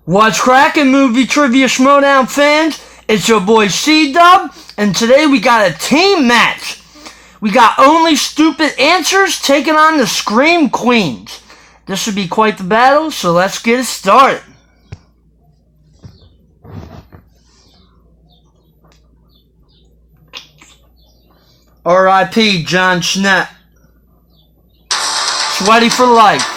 What's crackin', movie trivia Schmoedown fans? It's your boy C-Dub, and today we got a team match. We got Only Stupid Answers taking on the Scream Queens. This should be quite the battle, so let's get it started. R.I.P. John Schnepp. Sweaty for life.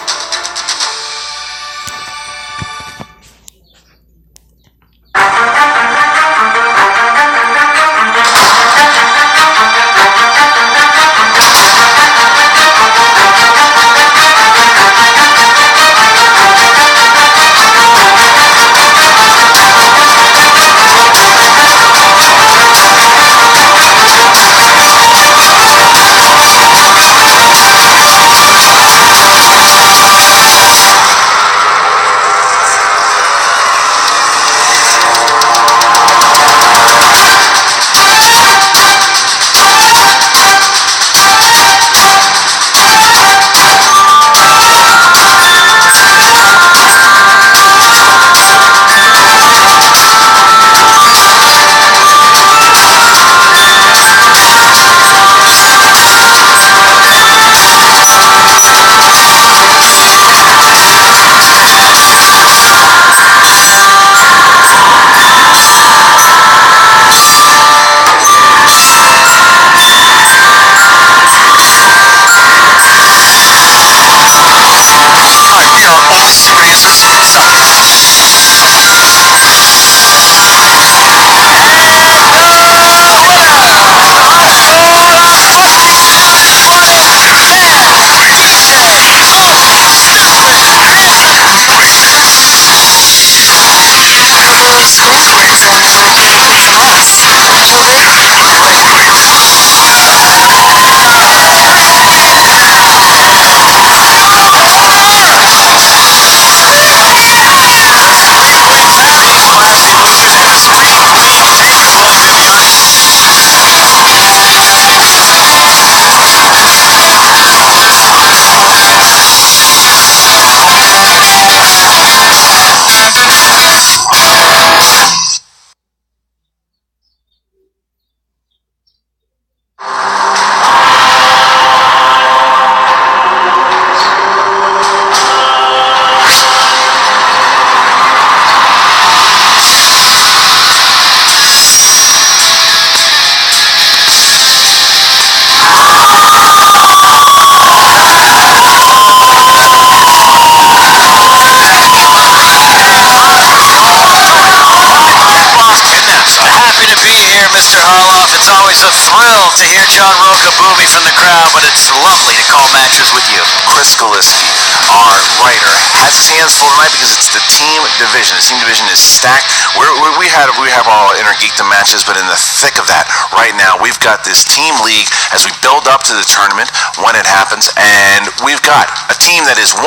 It's a thrill to hear John Roca-Boomy from the crowd, but it's lovely to call matches with you. Chris Gillespie, our writer, has his hands full tonight because it's the team division. The team division is stacked. We have all Inner Geekdom matches, but in the thick of that, right now, we've got this team league as we build up to the tournament when it happens, and we've got a team that is 1-0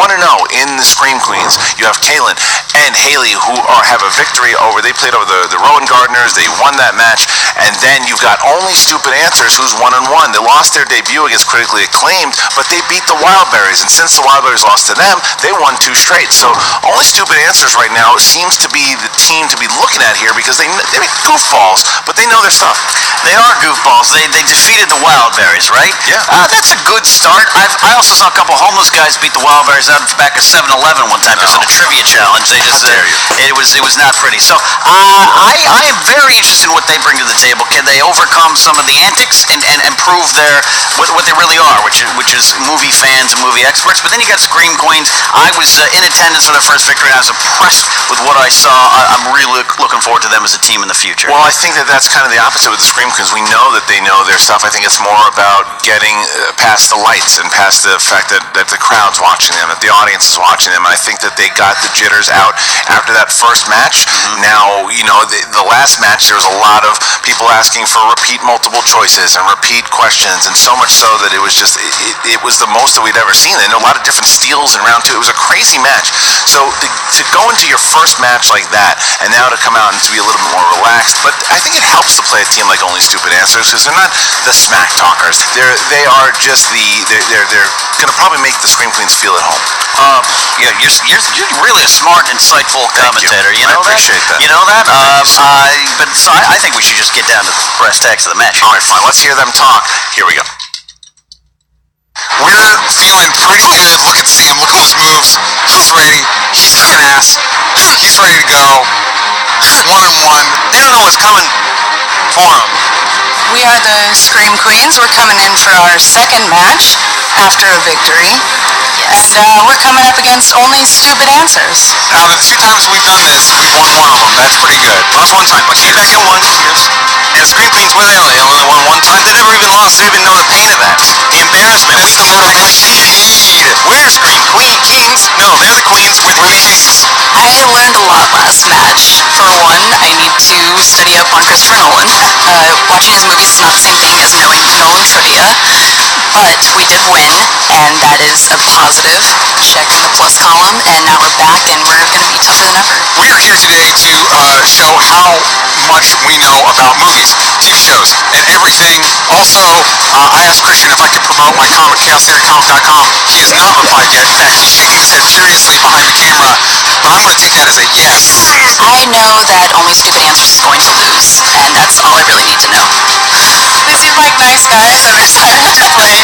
in the Scream Queens. You have Kaylin and Haley, who have a victory over, they played over the Rowan Gardeners, they won that match, and then you've got Only Stupid Answers, who's 1-1. They lost their debut against Critically Acclaimed, but they beat the Wildberries, and since the Wildberries lost to them, they won 2 straight. So Only Stupid Answers right now seems to be the team to be looking at here because they make goofballs, but they know their stuff. They are goofballs. They defeated the Wildberries, right? Yeah. That's a good start. I also saw a couple homeless guys beat the Wildberries out back at 7-Eleven one time because of the trivia challenge. They just it was not pretty. So I am very interested in what they bring to the table. Can they overcome some of the antics and prove what they really are, which is movie fans and movie experts? But then you got Scream Queens. I was in attendance for their first victory, and I was impressed with what I saw. I'm really looking forward to them as a team in the future. Well, I think that's kind of the opposite with the Scream Queens. We know that they know their stuff. I think it's more about getting past the lights and past the fact that the crowd's watching them, that the audience is watching them. I think that they got the jitters out after that first match. Mm-hmm. Now, the last match, there was a lot of people asking for repeat multiple choices and repeat questions, and so much so that it was just, it was the most that we'd ever seen. And a lot of different steals in round 2. It was a crazy match. So to go into your first match like that, and now to come out and to be a little bit more relaxed, but I think it helps to play a team like Only Stupid Answers because they're not the smack talkers. They are just they're going to probably make the Scream Queens feel at home. Yeah, you're really a smart, insightful insightful commentator. You know I appreciate that. You know that? Thank you, sir. I think we should just get down to the brass tacks of the match. All right, fine. Let's hear them talk. Here we go. We're feeling pretty good. Look at Sam. Look at those moves. He's ready. He's kicking ass. He's ready to go. 1-1. They don't know what's coming for them. We are the Scream Queens. We're coming in for our second match after a victory. Yes. And we're coming up against only stupid answers. Out of the 2 times we've done this, we've won 1 of them. That's pretty good. Lost 1 time, but came back and won. Cheers. And the Scream Queens, where they are? They only won 1 time. They never even lost. They didn't even know the pain of that. The embarrassment. We the motivation we need. We're Scream Kings. No, they're the queens. We're the kings. I learned a lot last match. For one, I need to study up on Christopher Nolan. Watching his movies is not the same thing as knowing Nolan trivia. But we did win, and that is a positive check in the plus column. And now we're back, and we're going to be tougher than ever. We're here today to show how much we know about movies, TV shows, and everything. Also, I asked Christian if I could promote my comic, chaostheorycomic.com. He has not replied yet. In fact, he's shaking his head furiously behind the camera. But I'm going to take that as a yes. I know that only stupid answers is going to lose, and that's all I really need to know. They seem like nice guys. I'm excited to play.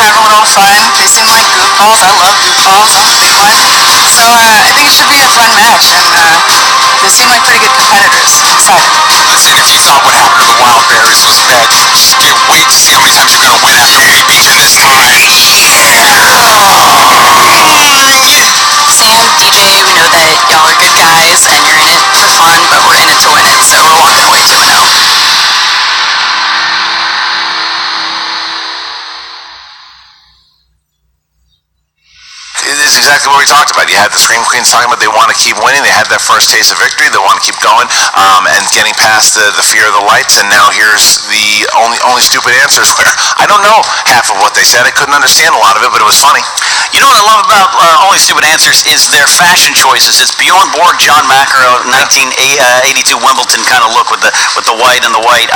Have a little fun. They seem like goofballs. I love goofballs. I'm a big one. So I think it should be a fun match, and they seem like pretty good competitors. I'm excited. Listen, if you thought what happened to the Wild Berries was bad, just wait to see how many times you're going to win after we beat you this time. Sam, DJ, we know that y'all are good guys, and you're in it for fun, but we're in it to win it, so we're walking away 2-0. It is exactly what we talked about. You had the Scream Queens talking about they want to keep winning. They had that first taste of victory. They want to keep going and getting past the fear of the lights. And now here's the only stupid answers where I don't know half of what they said. I couldn't understand a lot of it, but it was funny. You know what I love about Only Stupid Answers is their fashion choices. It's Bjorn Borg, John McEnroe, 1982 Wimbledon kind of look with the white and the white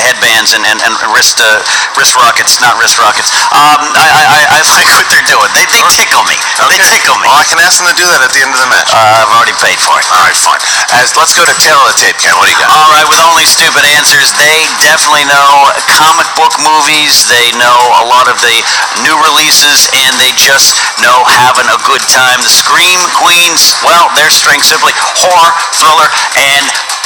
headbands and wrist rockets, not wrist rockets. I like what they're doing. They tickle me. Okay. They tickle me. Well, I can ask them to do that at the end of the match. I've already paid for it. All right, fine. Let's go to tail of the tape, Ken. What do you got? All right, with Only Stupid Answers, they definitely know comic book movies. They know a lot of the new releases, and they just know having a good time. The Scream Queens, well, their strength simply horror, thriller, and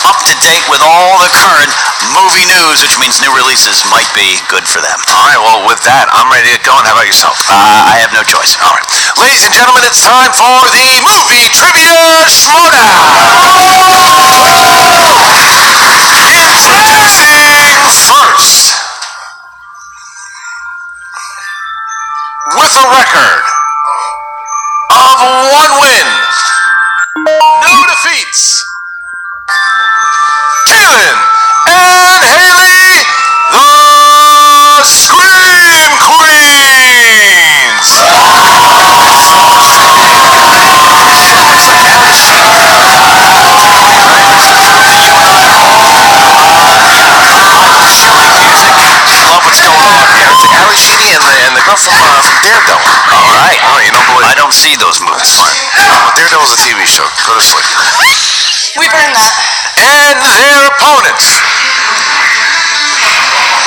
up to date with all the current movie news, which means new releases might be good for them. All right, well, with that, I'm ready to get going. How about yourself? I have no choice. All right. Ladies and gentlemen, it's time for the Movie Trivia Schmoedown. Introducing first, with a record of 1 win, no defeats, Kaylin and Haley, the Scream Queens. Love what's going on here. It's Ali Sheedy and the girl from Daredevil. All right. Oh, you don't believe I don't see those movies. Well, Daredevil's a TV show. Go to sleep. We've earned that. And their opponents,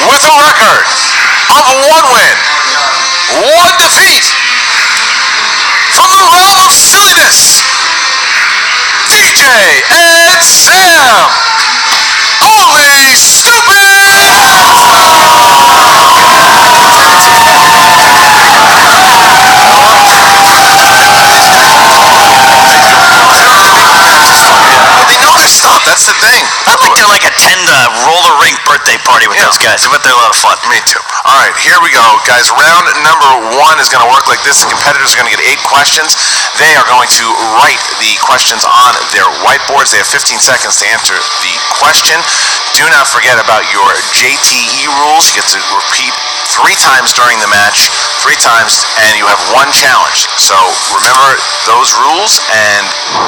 with a record of 1 win, 1 defeat, from the realm of silliness, DJ and Sam, Only Stupid. They know their stuff. That's the thing. I'd like to attend a roller rink birthday party with those guys. I bet they're a lot of fun. Me too. All right, here we go, guys. Round number 1 is going to work like this. The competitors are going to get 8 questions. They are going to write the questions on their whiteboards. They have 15 seconds to answer the question. Do not forget about your JTE rules. You get to repeat 3 times during the match, 3 times, and you have 1 challenge. So remember those rules, and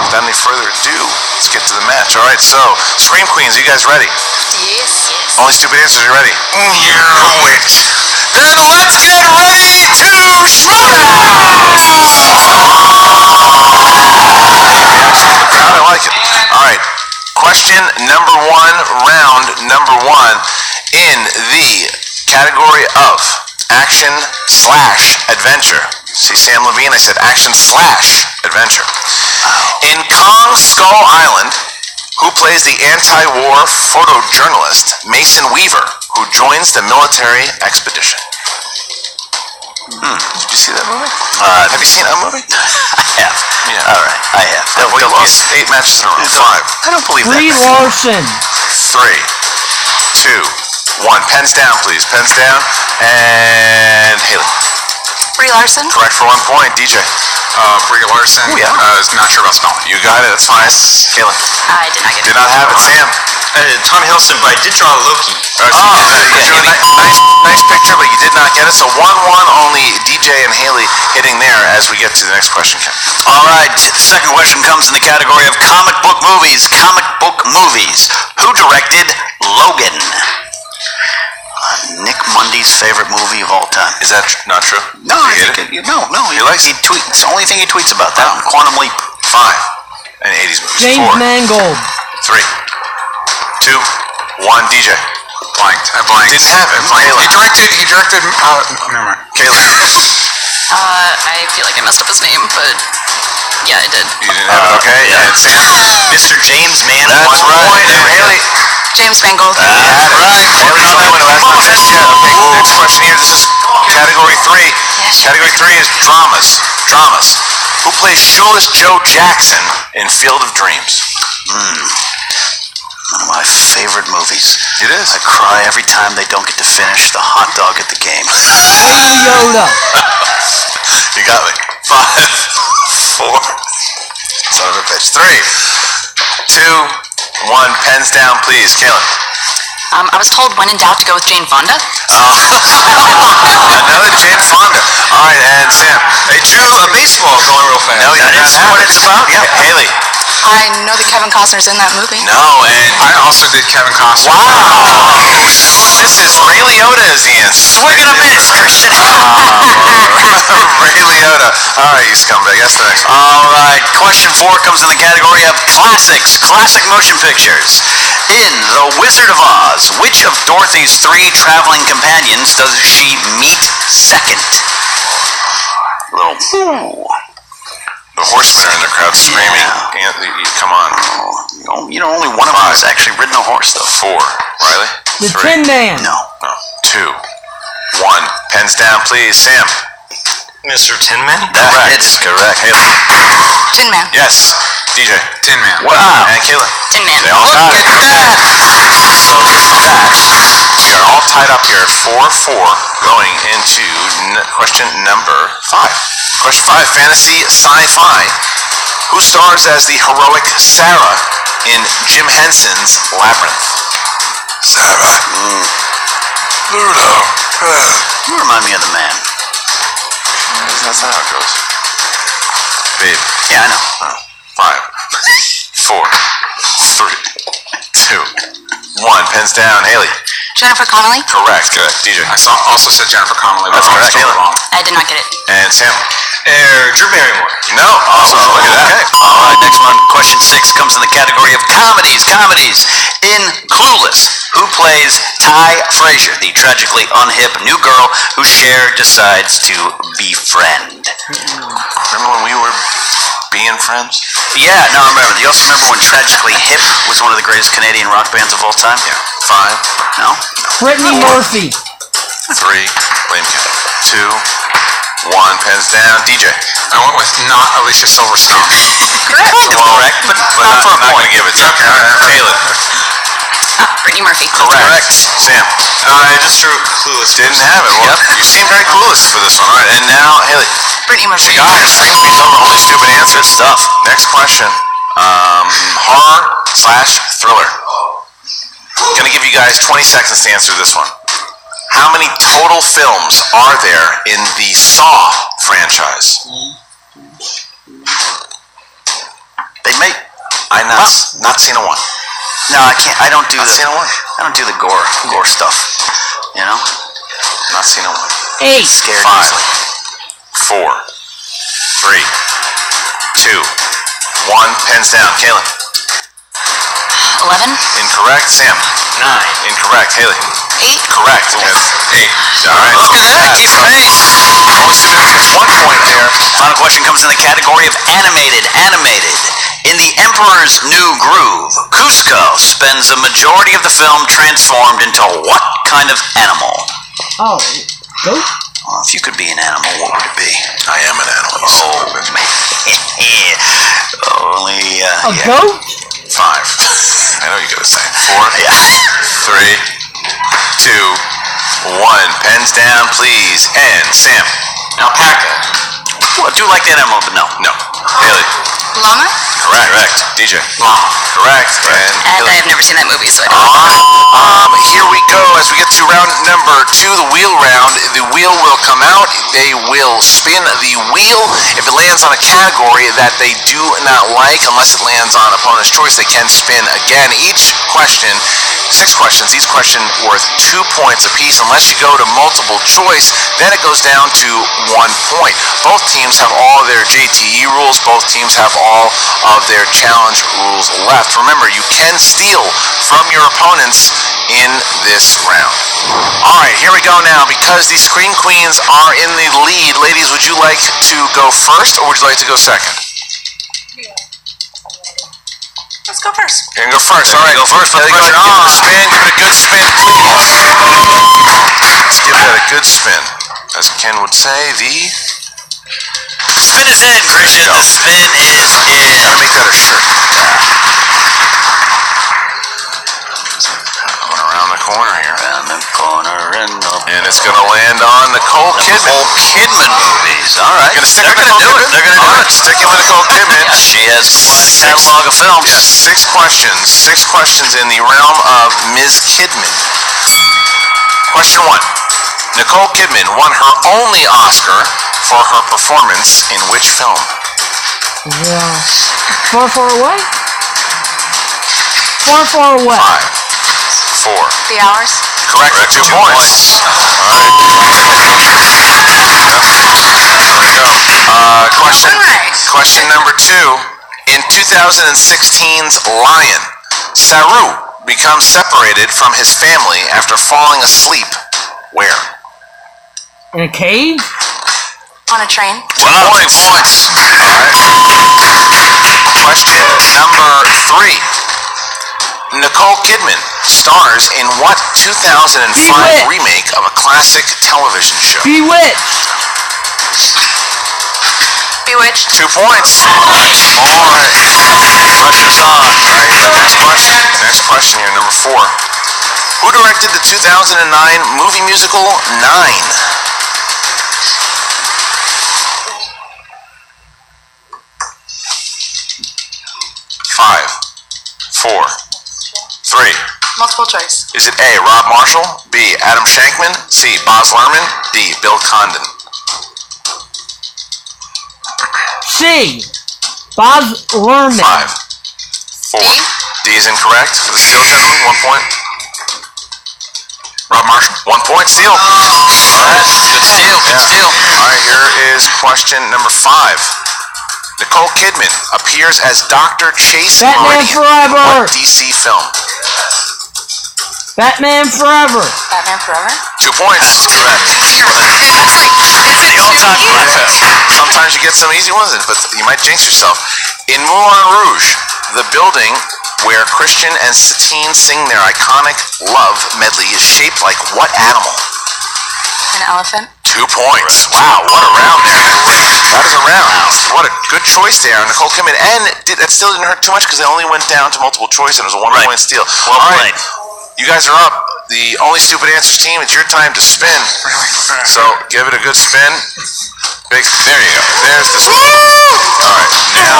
without any further ado, let's get to the match. All right, so Scream Queens, are you guys ready? Yes. Only Stupid Answers, are you ready? Knew it. Then let's get ready to Schmoedown! question number one, round number one, in the category of action/adventure. See Sam Levine? I said action/adventure. In Kong Skull Island, who plays the anti-war photojournalist Mason Weaver, who joins the military expedition? Did you see that movie? Have you seen that movie? I have. Yeah. All right, I have. Well, you lost 8 matches in a row. 5. I don't believe Brie that. Larson. 3, 2, 1. Pens down, please. Pens down. And Haley. Brie Larson. Correct for 1 point. DJ. Brie Larson. Oh, yeah. Not sure about spelling. You got it. That's fine. Caitlin. I did not get it. Did not have it. Sam. Tom Hiddleston, but I did draw Loki. Nice picture, but you did not get it. So 1-1, only DJ and Haley hitting there as we get to the next question, Ken. All right, second question comes in the category of comic book movies. Comic book movies. Who directed Logan? Nick Mundy's favorite movie of all time. Is that not true? No, I think no. He likes He tweets. It's the only thing he tweets about. That Quantum Leap. 5. And 80s movies. James 4, Mangold. 3, 2, 1. DJ. Blanked. I blanked. Didn't have it. He directed, never mind. Kayla. I feel like I messed up his name, but yeah, I did. You didn't have it, okay? Yeah. And Sam. Mr. James Mann. That's 1 right. point. And Haley. James Mangold. Had it. Already know when it was not just yet. Okay, next question here. This is category 3. Category 3 is dramas. Dramas. Who plays Shoeless Joe Jackson in Field of Dreams? One of my favorite movies. It is. I cry every time they don't get to finish the hot dog at the game. Ray Liotta. You got me. 5, 4. Son of a bitch. 3, 2, 1. Pens down, please. Kaylin. I was told when in doubt to go with Jane Fonda. Another Jane Fonda. All right, and Sam. Hey, Drew, baseball going real fast. No, that's what it's about. Yeah. Haley. I know that Kevin Costner's in that movie. No, and I also did Kevin Costner. wow. This is Ray Liotta is the answer. Swing and a miss, Christian. Ray Liotta. All right, you scumbag. That's the next one. All right, question 4 comes in the category of classics, classic motion pictures. In The Wizard of Oz, which of Dorothy's 3 traveling companions does she meet second? Little. The horsemen are in the crowd screaming. Yeah. Come on. Only one of them has actually ridden a horse, though. 4. Riley. The 3. Tin Man. No. 2, 1. Pens down, please. Sam. Mr. Tin Man? Correct. That is correct. Haley. Tin Man. Yes. DJ. Tin Man. Wow. And Kayla. Tin Man. They all got it. So with that, we are all tied up here at 4-4, going into question number 5. Question 5, fantasy sci-fi. Who stars as the heroic Sarah in Jim Henson's Labyrinth? Sarah. Ludo. You remind me of the man. That's not how it goes. Babe. Yeah, I know. 5, 4, 3, 2, 1. Pens down. Haley. Jennifer Connelly. Correct. Good. DJ. I also said Jennifer Connelly, but That's I was correct. still Haley. wrong. I did not get it. And Sam. Drew Barrymore. No. Oh, look at that. Okay. All right, next one. Question 6 comes in the category of comedies. Comedies. In Clueless, who plays Ty Frazier, the tragically unhip new girl who Cher decides to befriend? Remember when we were being friends? Yeah, no, I remember. You also remember when Tragically Hip was one of the greatest Canadian rock bands of all time? Yeah. 5, No? Brittany Murphy. 3, blame count. 2, 1. Pens down. DJ. I went with not Alicia Silverstone. Correct. Correct, but not for a not point. gonna give it to you. Caleb. Brittany Murphy. Correct. Sam. I just drew Clueless. Didn't have it. Well, Yep. you seem very clueless for this one. All right, and now Haley. Brittany Murphy. Gosh, three movies on the only stupid answers. Stuff. Next question. Horror/thriller. Gonna give you guys 20 seconds to answer this one. How many total films are there in the Saw franchise? They make. Not seen a one. No, I can't. I don't do Not seen a one. I don't do the gore stuff. You know, Not seen a one. 8. scared 5, easily. 4, 3, 2, 1. Pens down. Kaylin. 11. Incorrect. Sam? 9. Incorrect. Haley? 8. Correct. Yes. 8. All right. Look at that. Keep pace. Almost 2 minutes. 1 point there. Final question comes in the category of animated. In The Emperor's New Groove, Cusco spends a majority of the film transformed into what kind of animal? Oh, goat? Well, if you could be an animal, what would it be? I am an animal. Oh, man. Only, A yeah. goat? 5. I know you're going to say. 4. Yeah. 3. 2. 1. Pens down, please. And Sam? Alpaca. Well, I do like that animal, but no. No. Haley? Llama? Correct. DJ? Correct. And I have never seen that movie, so I don't all know. right. Here we go. As we get to round number 2, the wheel round. The wheel will come out. They will spin the wheel. If it lands on a category that they do not like, unless it lands on opponent's choice, they can spin again. Each question, 6 questions. Each question worth 2 points apiece. Unless you go to multiple choice, then it goes down to 1 point. Both teams have all of their JTE rules. Both teams have all of their challenge rules left. Remember, you can steal from your opponents in this round. All right, here we go now. Because the Screen Queens are in the lead, ladies, would you like to go first or would you like to go second? Let's go first. You can go first. All right, Go first. Put the Give pressure it on. a spin. Give it a good spin, please. Let's give that a good spin. As Ken would say, the... Spin is in, Christian. The spin is in. Gotta make that a shirt. Going around the corner here. Around the corner And it's gonna land on Nicole Kidman. Nicole Kidman movies. All right. Gonna stick They're with gonna do Nicole it. Kidman? They're gonna do All it. right, sticking with Nicole Kidman. Yeah, she has a wide catalog of films. Yes, 6 questions. 6 questions in the realm of Ms. Kidman. Question 1. Nicole Kidman won her only Oscar for her performance in which film? Yeah. Far, far away? Far, far away. 5, 4. The Hours? Correct. 2 points. All right. Question number 2. In 2016's Lion, Saru becomes separated from his family after falling asleep. Where? In a cave? On a train? 2 points. All right. Question number 3. Nicole Kidman stars in what 2005 Bewitched. remake of a classic television show? Bewitched. Bewitched? 2 points. All right. Pressure's on. All right. Next question. Next question here, number 4. Who directed the 2009 movie musical 9? 5, 4, 3. Multiple choice. Is it A, Rob Marshall, B, Adam Shankman, C, Baz Luhrmann, D, Bill Condon? C. Baz Luhrmann. 5, 4. D? D is incorrect for the steel gentleman. 1 point. Rob Marshall. 1 point. Steel. All right. Good steal. Good steal. All right. Here is question number 5. Nicole Kidman appears as Dr. Chase Batman Meridian Forever. in what DC film? Batman Forever. Batman Forever? 2 points. Correct. That's like, is it The all-time too easy? Sometimes you get some easy ones, but you might jinx yourself. In Moulin Rouge, the building where Christian and Satine sing their iconic Love medley is shaped like what animal? An elephant? 2 points. Wow, what a round there. That is a round. What a good choice there, Nicole Kidman. And that still didn't hurt too much because they only went down to multiple choice and it was a 1 point steal. Well All played. right, you guys are up. The Only Stupid Answers team, it's your time to spin. So give it a good spin. There you go. There's the spin. All right, now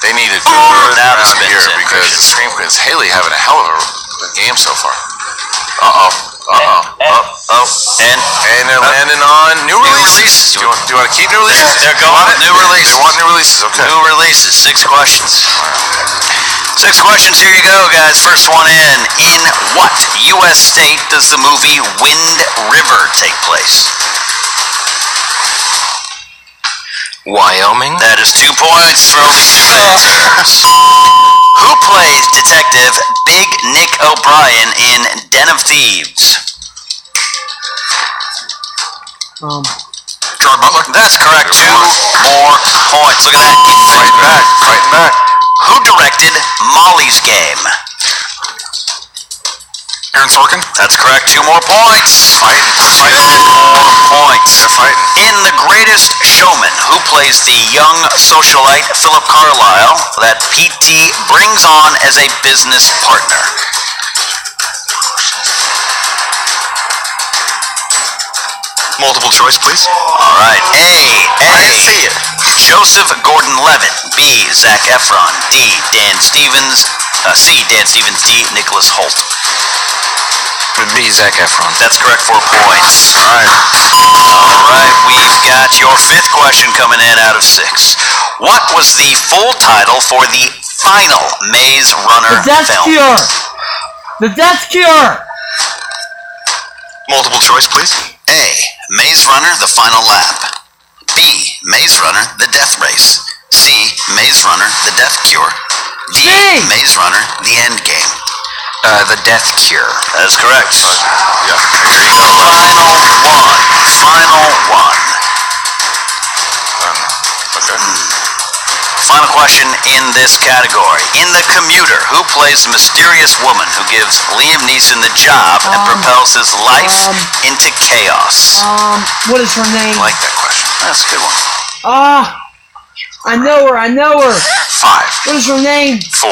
they need a good Now the round spin's here in, because the Christian. Scream Queens, Haley having a hell of a game so far. And they're landing on new releases. Do you want to keep new releases? They're going with new releases. They want new releases. Okay. New releases. 6 questions. 6 questions. Here you go, guys. First one in. In what U.S. state does the movie Wind River take place? Wyoming? That is 2 points for only 2 answers. Who plays Detective Big Nick O'Brien in Den of Thieves? Gerard Butler. That's correct. 2 more points. Look at that. Fighting back. Who directed Molly's Game? Aaron Sorkin. That's correct. 2 more points. Fighting. 2 more points. They're fighting. In The Greatest Showman, who plays the young socialite Philip Carlyle that P.T. brings on as a business partner? Multiple choice, please. All right. A. I didn't see it. Joseph Gordon-Levitt. B. Zac Efron. D. Dan Stevens. C. Dan Stevens. D. Nicholas Hoult. Would be Zac Efron. That's correct. 4 points. All right. All right. We've got your 5th question coming in out of 6. What was the full title for the final Maze Runner The Death film? Cure. The Death Cure. Multiple choice, please. A. Maze Runner: The Final Lap. B. Maze Runner: The Death Race. C. Maze Runner: The Death Cure. D. C. Maze Runner: The End Game. The Death Cure. That is correct. Yeah. Here you go. Final one. Okay. Final question in this category. In The Commuter, who plays the mysterious woman who gives Liam Neeson the job and propels his life into chaos? What is her name? I like that question. That's a good one. I know her. 5, What is her name? 4,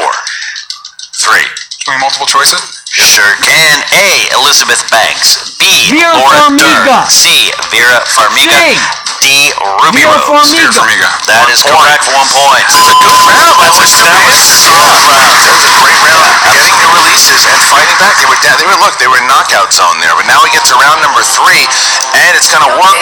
3. Can we multiple choice it? Sure can. A. Elizabeth Banks. B. Vera Laura Farmiga. Dern. C. Vera Farmiga. C. D. Ruby Vera Rose. Farmiga. Farmiga. That is correct. 1 point. That's a good round. That was a great round. Getting the releases and fighting back. They were knockout zone there. But now we get to round number 3, and it's going to work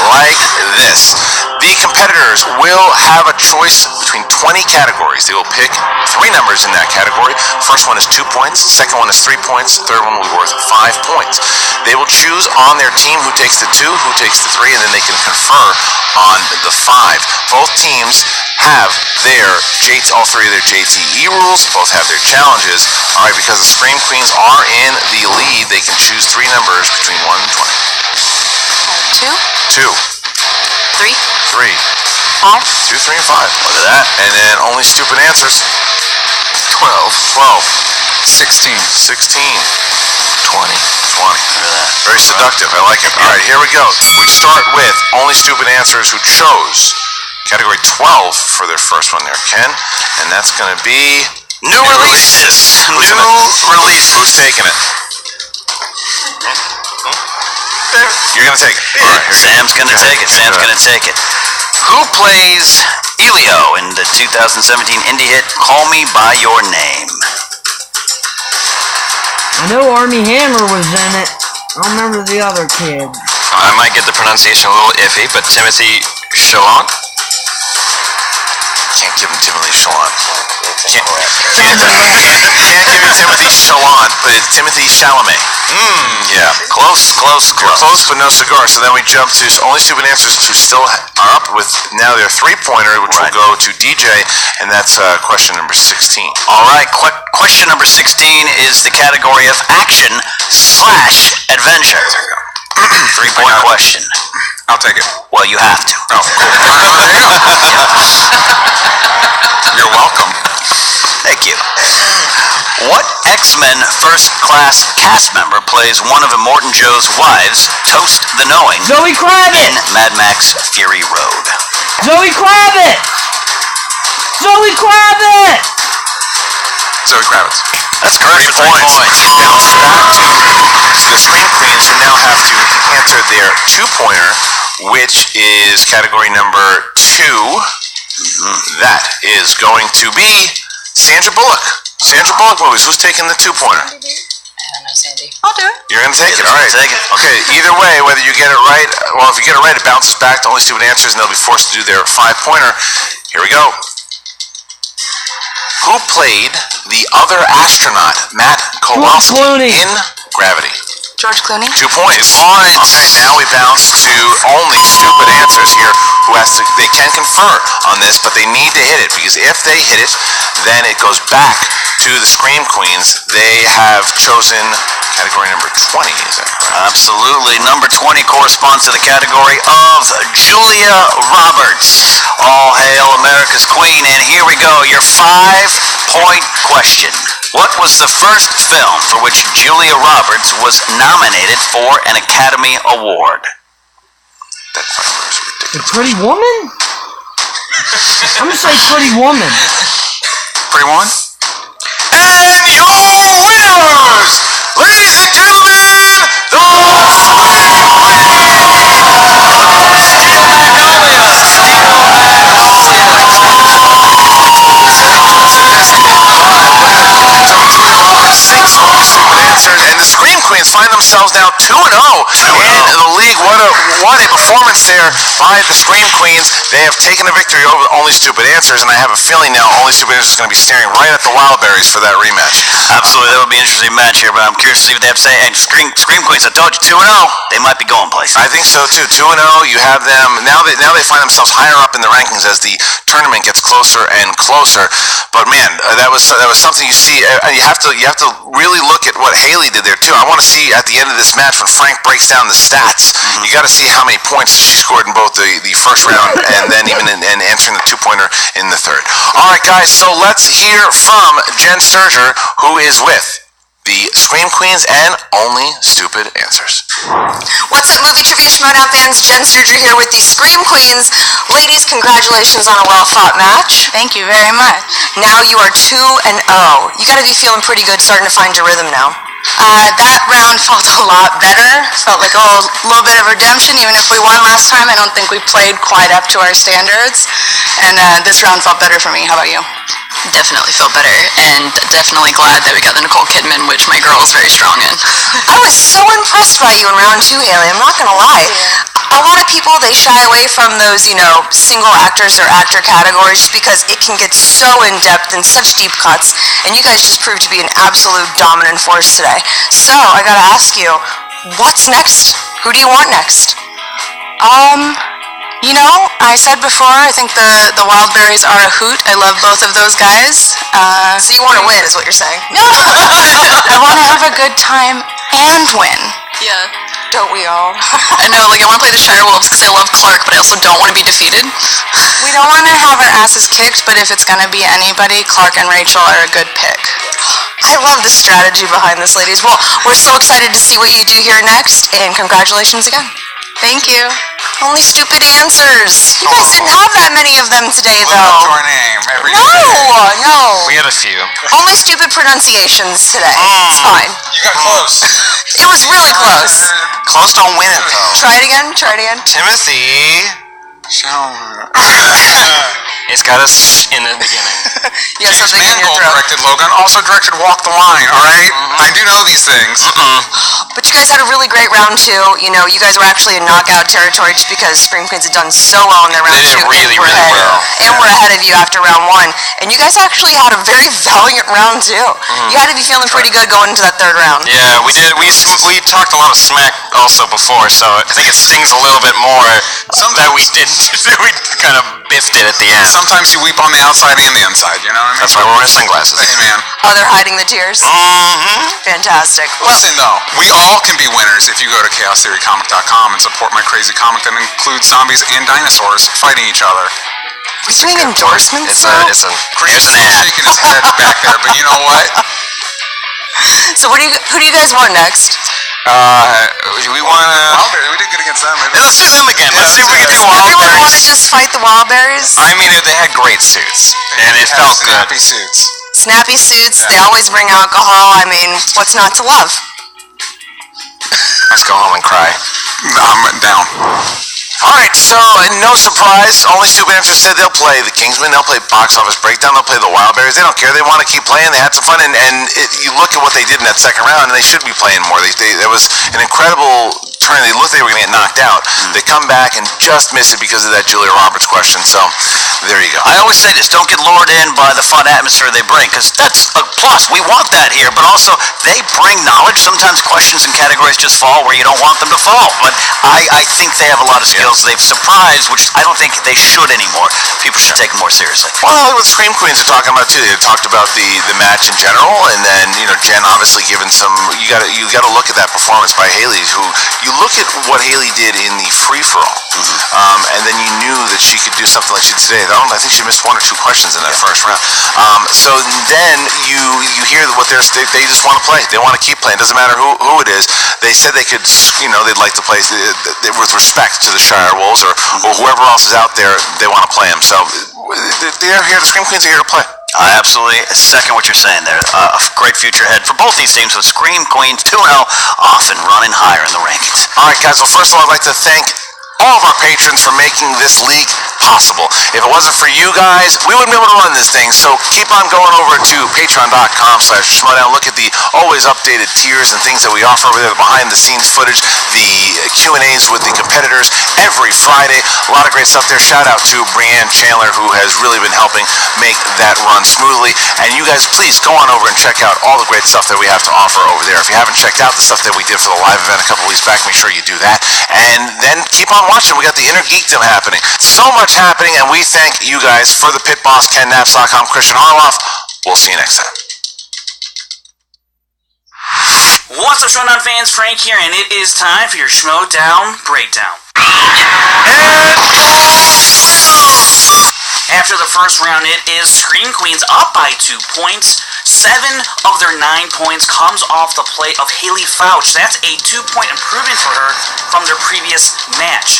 like this. The competitors will have a choice between 20 categories. They will pick 3 numbers in that category. First one is 2 points. Second one is 3 points. Third one will be worth 5 points. They will choose on their team who takes the 2, who takes the 3, and then they can confer on the 5. Both teams have all 3 of their JTE rules. Both have their challenges. All right, because the Scream Queens are in the lead, they can choose 3 numbers between 1 and 20. 2, 3, 3, 5. 2, 3, and 5. Look at that. And then only stupid answers. 12, 16, 16, 20. Very seductive. I like it. All right, here we go. We start with only stupid answers who chose category 12 for their first one there, Ken. And that's going to be New releases. Who's taking it? You're going to take it. All right, Sam's gonna take it. Sam's gonna take it. Who plays Elio in the 2017 indie hit "Call Me by Your Name"? I know Armie Hammer was in it. I don't remember the other kid. I might get the pronunciation a little iffy, but Timothy Chalamet? Can't give him Timothy Chalamet. Can't Sounds like give him Timothy Chalamet, but it's Timothy Chalamet. Yeah. Close. You're close, but no cigar. So then we jump to only stupid answers who still are up with now their 3-pointer, which will go to DJ, and that's question number 16. All right. Question number 16 is the category of action / adventure. 3-point question. I'll take it. Well, you have to. Oh, cool. There you go. You're welcome. Thank you. What X-Men first-class cast member plays one of Immortan Joe's wives, Toast the Knowing, Zoe in Kravitz. Mad Max Fury Road? Zoe Kravitz. Zoe Kravitz. Zoe Kravitz. That's correct. 3 points. It bounces back to the Scream Queens, who now have to answer their 2-pointer, which is category number 2. That is going to be Sandra Bullock. Sandra Bullock movies. Who's taking the 2-pointer? I don't know, Sandy. I'll do it. You're going to take it. Yeah, All right. take it. Okay, either way, whether you get it right, well, if you get it right, it bounces back to only stupid answers, and they'll be forced to do their 5-pointer. Here we go. Who played the other astronaut, Matt Kowalski, Clooney. in Gravity? George Clooney. 2 points. Okay, now we bounce to only stupid answers here. They can confer on this, but they need to hit it, because if they hit it, then it goes back to the Scream Queens. They have chosen category number 20, is that correct? Absolutely. Number 20 corresponds to the category of Julia Roberts. All hail America's Queen. And here we go. Your 5-point question. What was the first film for which Julia Roberts was nominated for an Academy Award? That fucker is The ridiculous. Pretty Woman? I'm gonna say Pretty Woman. Pretty Woman? And your winners, ladies and gentlemen, the Six only stupid answers, and the Scream Queens find themselves now 2-0 in the league. What a performance there by the Scream Queens. They have taken a victory over Only Stupid Answers, and I have a feeling now Only Stupid Answers is going to be staring right at the Wildberries for that rematch. Absolutely. That would be an interesting match here, but I'm curious to see what they have to say. And Scream Queens, I told you, 2-0. They might be going places. I think so too. 2-0. You have them now. They find themselves higher up in the rankings as the tournament gets closer and closer. But man, that was something you see. You have to really look at what Haley did there too. I want to see at the end of this match when Frank breaks down the stats. You got to see how many points she scored in both the first round and then even in answering the 2-pointer in the third. All right, guys. So let's hear from Jen Sturger, who is with the Scream Queens and Only Stupid Answers. What's up, movie trivia Schmoedown fans? Jen Sturger here with the Scream Queens. Ladies, congratulations on a well-fought match. Thank you very much. Now you are 2-0. You gotta be feeling pretty good, starting to find your rhythm now. That round felt a lot better. Felt like a little bit of redemption. Even if we won last time, I don't think we played quite up to our standards. And this round felt better for me. How about you? Definitely felt better, and definitely glad that we got the Nicole Kidman, which my girl is very strong in. I was so impressed by you in round 2, Haley. I'm not gonna lie. A lot of people, they shy away from those, single actors or actor categories just because it can get so in-depth and such deep cuts, and you guys just proved to be an absolute dominant force today. So, I gotta ask you, what's next? Who do you want next? I said before, I think the Wildberries are a hoot. I love both of those guys. So you want to win, is what you're saying? No! I want to have a good time and win. Yeah. Don't we all? I know, I want to play the Shire Wolves because I love Clark, but I also don't want to be defeated. We don't want to have our asses kicked, but if it's going to be anybody, Clark and Rachel are a good pick. I love the strategy behind this, ladies. Well, we're so excited to see what you do here next, and congratulations again. Thank you. Only Stupid Answers. You guys didn't have that many of them today, Live up to though. our name every No, day. no. We had a few. Only stupid pronunciations today. It's fine. You got close. It was really close. Close don't win it though. Try it again. Try it again. Timothy. It's got us in the beginning. You have James something in your Mangold throat. directed Logan, also directed Walk the Line, alright? I do know these things. But you guys had a really great round 2. You guys were actually in knockout territory just because Spring Queens had done so well in their round They did 2. really, and really well. And we're ahead of you after round 1. And you guys actually had a very valiant round 2. You had to be feeling pretty good going into that third round. Yeah, we did. We talked a lot of smack also before, so I think it stings a little bit more that we didn't. We kind of biffed it at the end. Sometimes you weep on the outside and the inside, you know what I mean? That's why we're wearing sunglasses. Hey, man. Oh, they're hiding the tears? Fantastic. Well, Listen, though, we all can be winners if you go to chaostheorycomic.com and support my crazy comic that includes zombies and dinosaurs fighting each other. we're doing endorsements now? Here's Chris an is ad. shaking his head back there, but you know what? So who do you guys want next? We want to... Wildberry, we did good against them. Maybe. Let's do them again. Let's see if we can do Everyone want to Wildberries. just fight the Wildberries? I mean, they had great suits, and it Have felt good. snappy suits. Snappy suits, they always bring alcohol. I mean, what's not to love? Let's go home and cry. I'm down. Alright, so no surprise, Only Stupid Answers said they'll play the Kingsmen, they'll play Box Office Breakdown, they'll play the Wildberries. They don't care, they want to keep playing, they had some fun, and you look at what they did in that second round, and they should be playing more. There was an incredible turn. They looked like they were going to get knocked out. They come back and just miss it because of that Julia Roberts question. So there you go. I always say this, don't get lured in by the fun atmosphere they bring, because that's a plus. We want that here, but also they bring knowledge. Sometimes questions and categories just fall where you don't want them to fall, but I think they have a lot of skills. They've surprised, which I don't think they should anymore. People should take them more seriously. Well, what the Scream Queens are talking about too. They talked about the match in general, and then Jen obviously given some. You got to look at that performance by Haley. Who you look at what Haley did in the free for all, and then you knew that she could do something like she did today. I think she missed 1 or 2 questions in that first round. So then you hear what they just want to play. They want to keep playing. Doesn't matter who it is. They said they could. They'd like to play with respect to the Shire Wolves or whoever else is out there. They want to play them. So they're here. The Scream Queens are here to play. I absolutely second what you're saying there. A great future ahead for both these teams with Scream Queens 2-0, off and running higher in the rankings. All right, guys. Well, first of all, I'd like to thank all of our patrons for making this league possible. If it wasn't for you guys, we wouldn't be able to run this thing. So keep on going over to patreon.com/Schmoedown. Look at the always updated tiers and things that we offer over there, the behind-the-scenes footage, the Q&As with the competitors every Friday. A lot of great stuff there. Shout out to Brianne Chandler, who has really been helping make that run smoothly. And you guys, please go on over and check out all the great stuff that we have to offer over there. If you haven't checked out the stuff that we did for the live event a couple weeks back, make sure you do that. And then keep on watching. We got the Inner Geekdom happening. So much happening, and we thank you guys. For the Pit Boss, KenNaps.com, Christian Harloff. We'll see you next time. What's up, Schmoedown fans? Frank here, and it is time for your Schmoedown breakdown. After the first round, it is Scream Queens up by 2 points. 7 of their 9 points comes off the play of Haley Fouch. That's a 2-point improvement for her from their previous match.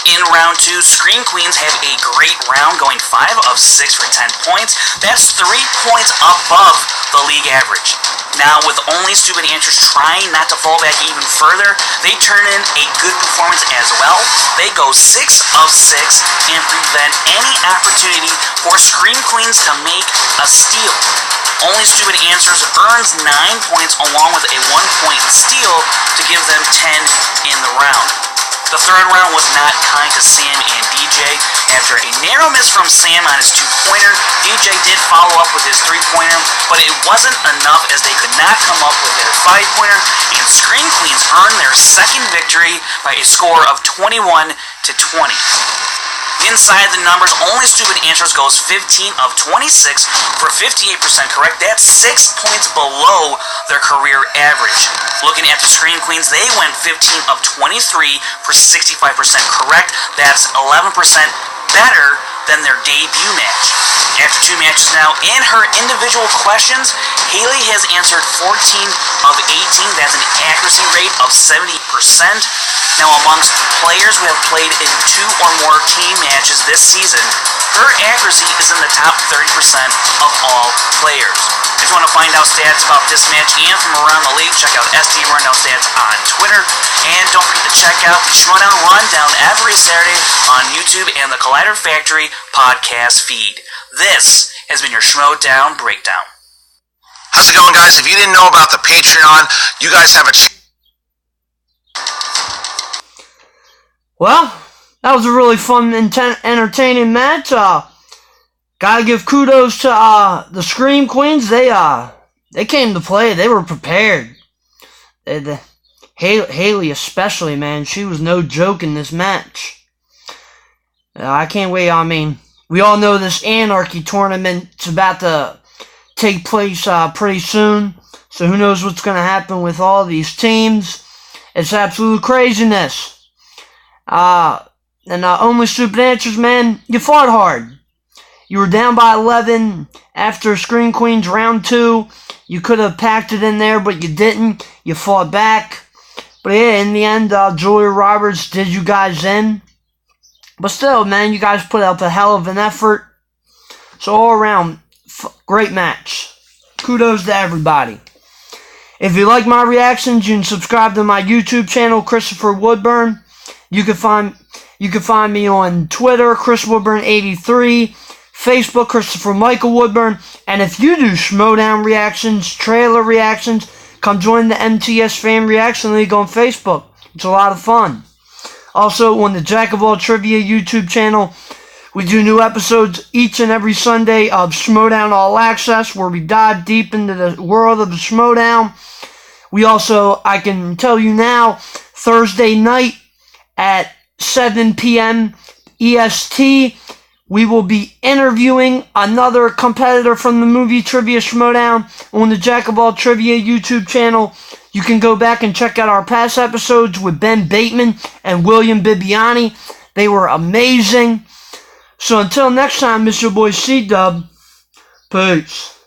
In round 2, Scream Queens have a great round, going 5 of 6 for 10 points. That's 3 points above the league average. Now, with only stupid answers trying not to fall back even further, they turn in a good performance as well. They go 6 of 6 and prevent any opportunity for Scream Queens to make a steal. Only stupid answers earns 9 points along with a 1-point steal to give them 10 in the round. The third round was not kind to Sam and DJ. After a narrow miss from Sam on his 2-pointer, DJ did follow up with his 3-pointer, but it wasn't enough as they could not come up with their 5-pointer, and Scream Queens earned their second victory by a score of 21-20. Inside the numbers, only stupid answers goes 15 of 26 for 58% correct. That's 6 points below their career average. Looking at the Scream Queens, they went 15 of 23 for 65% correct. That's 11% better than their debut match. After 2 matches now, in her individual questions, Haley has answered 14 of 18. That's an accuracy rate of 70%. Now, amongst players who have played in 2 or more team matches this season, her accuracy is in the top 30% of all players. If you want to find out stats about this match and from around the league, check out SD Rundown Stats on Twitter. And don't forget to check out the Schmoedown Rundown every Saturday on YouTube and the Collider Factory podcast feed. This has been your Schmoedown Breakdown. How's it going, guys? If you didn't know about the Patreon, you guys have a chance. Well, that was a really fun, entertaining match. Gotta give kudos to the Scream Queens. They came to play. They were prepared. Haley especially, man, she was no joke in this match. I can't wait. I mean, we all know this Anarchy tournament's about to take place pretty soon. So who knows what's going to happen with all these teams. It's absolute craziness. And only stupid answers, man, you fought hard. You were down by 11 after Scream Queens round 2. You could have packed it in there, but you didn't. You fought back. But yeah, in the end, Julia Roberts did you guys in. But still, man, you guys put up a hell of an effort. So all around, great match. Kudos to everybody. If you like my reactions, you can subscribe to my YouTube channel, Christopher Woodburn. You can find me on Twitter, Chris Woodburn 83, Facebook, Christopher Michael Woodburn, and if you do Schmoedown reactions, trailer reactions, come join the MTS Fan Reaction League on Facebook. It's a lot of fun. Also, on the Jack of All Trivia YouTube channel, we do new episodes each and every Sunday of Schmoedown All Access, where we dive deep into the world of the Schmoedown. We also, I can tell you now, Thursday night at 7 p.m. EST, we will be interviewing another competitor from the movie Trivia Schmoedown on the Jack of All Trivia YouTube channel. You can go back and check out our past episodes with Ben Bateman and William Bibbiani. They were amazing. So until next time, Mr. Boy C-Dub, peace.